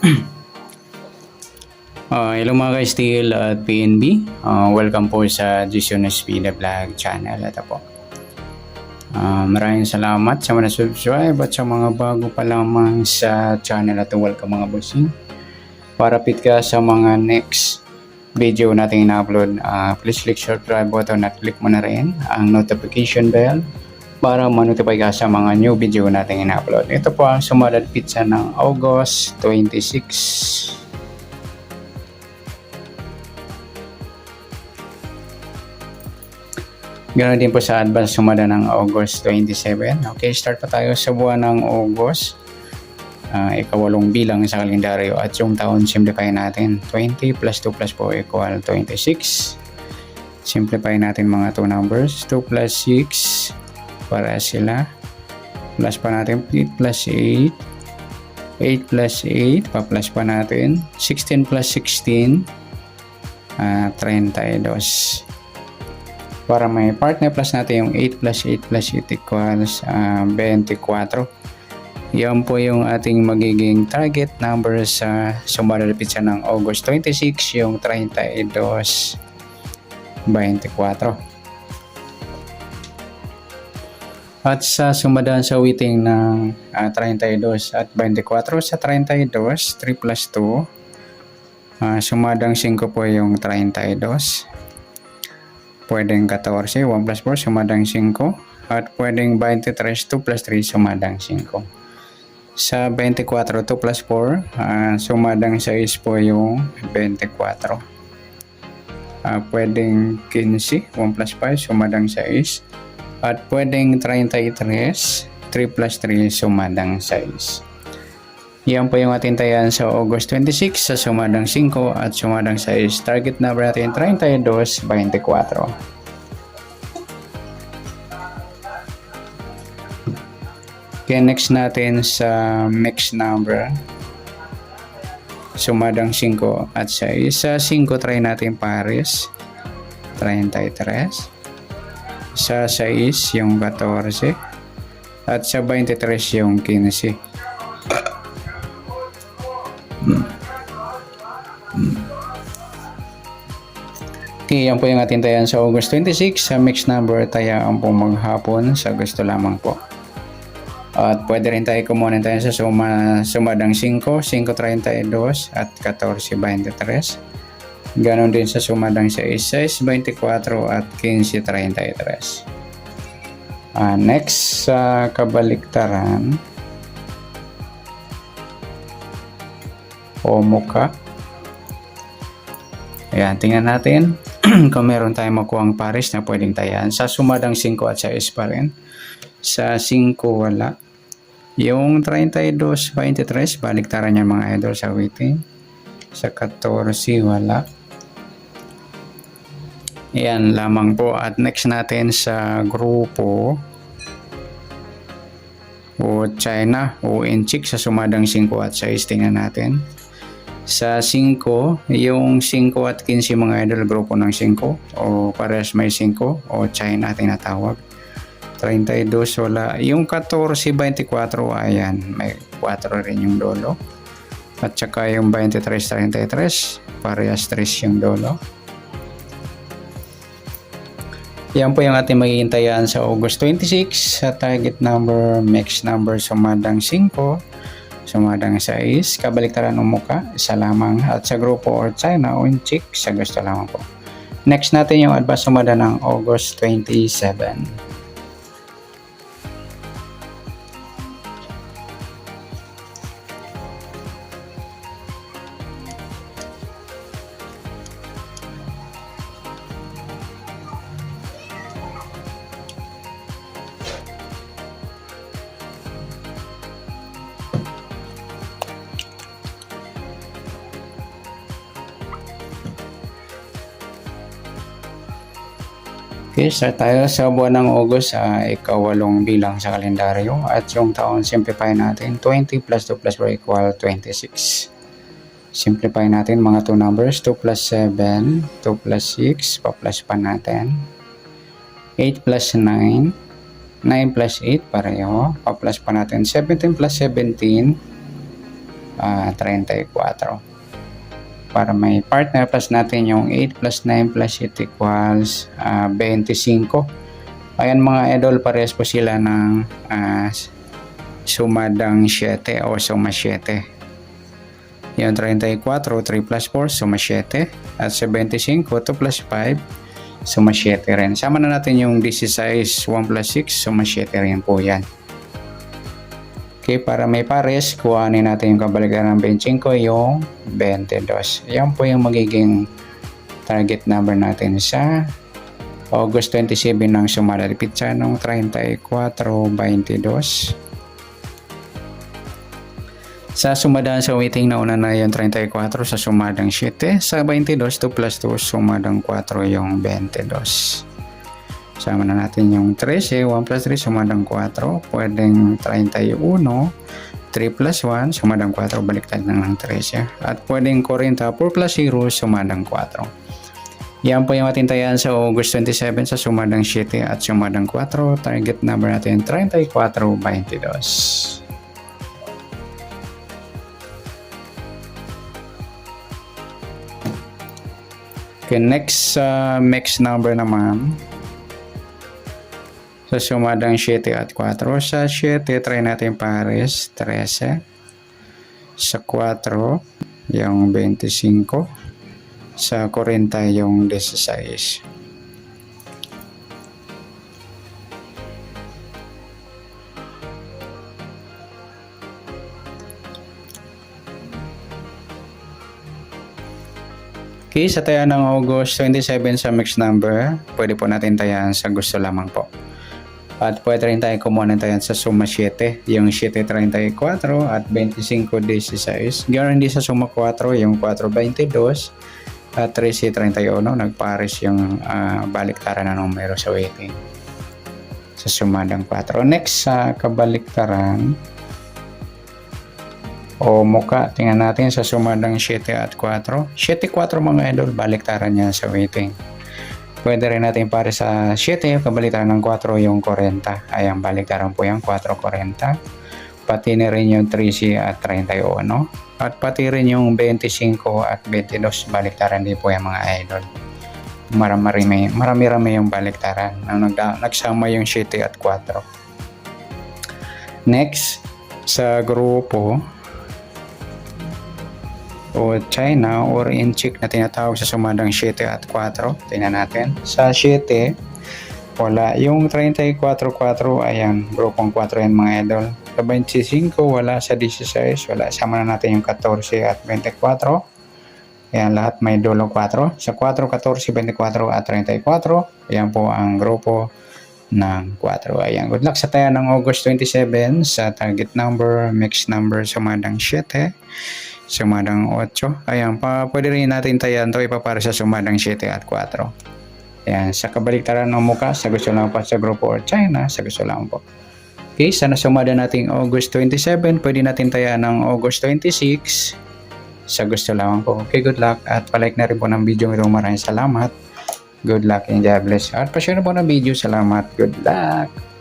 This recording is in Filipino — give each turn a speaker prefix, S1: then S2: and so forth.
S1: Hello mga ka-Steel at PNB. Welcome po sa Jason Espina Vlog channel. Ito po. Maraming salamat sa mga subscribe at sa mga bago pa lamang sa channel at welcome mga bossing. Para fit ka sa mga next video natin in-upload, please click subscribe button at click mo na rin ang notification bell para ma-notify ka sa mga new video natin in-upload. Ito po ang sumunod pizza ng August 26. Ganoon din po sa advance sumada ng August 27. Okay, start pa tayo sa buwan ng August. Ikawalong bilang sa kalendaryo at yung taon simplify natin. 20 plus 2 plus 4 equal 26. Simplify natin mga 2 numbers. 2 plus 6 para sila. Plus pa natin 8 plus 8. 8 plus 8 pa plus pa natin. 16 plus 16 32. Para may partner plus natin yung 8 plus 8 plus 8 equals 24. Yan po yung ating magiging target number sa sumunod pizza ng August 26, yung 32, 24. At sa sumadan sa waiting ng 32 at 24, sa 32, 3 plus 2, sumadang 5 po yung 32. Pwedeng 14, 1 plus 4, sumadang 5. At pwedeng 23, 2 plus 3, sumadang 5. Sa 24, 2 plus 4, sumadang 6 po yung 24. Pwedeng 15, 1 plus 5, sumadang 6. At pwedeng 33, 3 plus 3, sumadang 6. Yan po yung ating tayan sa August 26 sa sumadang 5 at sumadang 6. Target number natin 32, 24. Okay, next natin sa mixed number. Sumadang 5 at 6. Sa 5 try natin pares. 33. Sa 6 yung 14. At sa 23 yung 15. Okay, yan po yung ating tayan sa August 26. Sa mixed number, tayaan po maghapon sa gusto lamang po. At pwede rin tayo kumunin tayo sa sumadang 5, 5.32 at 14.23. Ganon din sa sumadang 6, 6.24 at 15.33. Next sa kabaliktaran o muka. Ayan, tingnan natin kung meron tayong makuhang pares na pwedeng tayan. Sa sumadang 5 at 6 pa rin. Sa 5 wala. Yung 32, 23, baliktaran niya mga idol sa waiting. Sa 14 wala. Ayan lamang po. At next natin sa grupo o China o Inchik sa sumadang 5 at 6. Tingnan natin. Sa 5, yung 5 at 15 mga idol, grupo ng 5 o parehas may 5 o China tinatawag. 32 wala. Yung 14, 24, ayan, may 4 rin yung dolo. At saka yung 23, 33, parehas 3 yung dolo. Yan po yung ating magiging tayan sa August 26 sa target number, mixed number, sumadang 5. Sumadang 6, kabaliktaran ng muka, isa lamang. At sa grupo or China o Inchik, sa gusto lamang po. Next natin yung advance sumada ng August 27. Okay, start tayo sa buwan ng August, ikawalong bilang sa kalendaryo at yung taon simplify natin 20 plus 2 plus 4 equal 26. Simplify natin mga 2 numbers, 2 plus 7, 2 plus 6, pa-plus pa natin. 8 plus 9, 9 plus 8 pareho, pa-plus pa natin. 17 plus 17, 34. Para may partner plus natin yung 8 plus 9 plus 8 equals 25. Ayan mga idol, pares po sila ng sumadang 7 o suma 7. Yung 34, 3 plus 4, suma 7. At 75, 2 plus 5, suma 7 rin. Sama na natin yung 16, 1 plus 6, suma 7 rin po yan. Okay, para may pares, kuhanin natin yung kabalagaran ng 25, yung 22. Yan po yung magiging target number natin sa August 27 ng sumada. Pizza ng 34, 22. Sa sumadaan sa waiting na una na yung 34 sa sumadang 7. Sa 22, 2 plus 2, sumadang 4 yung 22. Sama na natin yung 13, 1 plus 3, sumadang 4. Pwedeng 31, 3 plus 1, sumadang 4, baliktad na ng 13. At pwedeng 40, 4 plus 0, sumadang 4. Yan po yung matintayan sa August 27 sa sumadang 7 at sumadang 4. Target number natin 3422. Okay, next mix number naman. Sa sumadang 7 at 4. Sa 7, try natin pares 13. Sa 4, yung 25. Sa 40, yung 16. Okay, sa taya ng August 27 sa mix number, pwede po natin tayan sa gusto lamang po. At pwede rin tayo kumuha ng tayan sa suma 7, yung 7.34 at 25.16. Ganoon din sa suma 4, yung 4.22 at 13.31. Nagpares yung baliktaran na numero sa waiting. Sa sumadang 4. Next sa kabaliktaran o muka, tingnan natin sa sumadang 7 at 4. 7.4 mga idol, baliktaran niya sa waiting. Pwede rin natin para sa 7, kabaliktaran ng 4 yung 40. Ayan, baliktaran po yung 4.40. Pati na rin yung 13 at 31. At pati rin yung 25 at 22, baliktaran din po yung mga idol. Marami-rami yung baliktaran. Nagsama yung 7 at 4. Next, sa grupo o China or inchik na tinatawag sa sumadang 7 at 4. Tingnan natin. Sa 7, wala. Yung 34-4, ayan, grupong 4 yan mga idol. Sa 25, wala. Sa 16, wala. Sama na natin yung 14 at 24. Ayan, lahat may dulo 4. Sa 4, 14, 24 at 34, ayan po ang grupo ng 4. Ayan, good luck sa tayo ng August 27 sa target number, mix number, sumadang 7. Sumadang 8. Ayan, pwede rin natin tayan ito ipapara sa sumadang 7 at 4. Ayan, sa kabaliktaran ng muka, sa gusto lang po sa grupo or China, sa gusto lang po. Okay, sana sumada natin August 27, pwede natin tayan ng August 26, sa gusto lang po. Okay, good luck at palike na rin po ng video ito. Maraming salamat. Good luck and God bless. At pa-share na po ng video. Salamat. Good luck.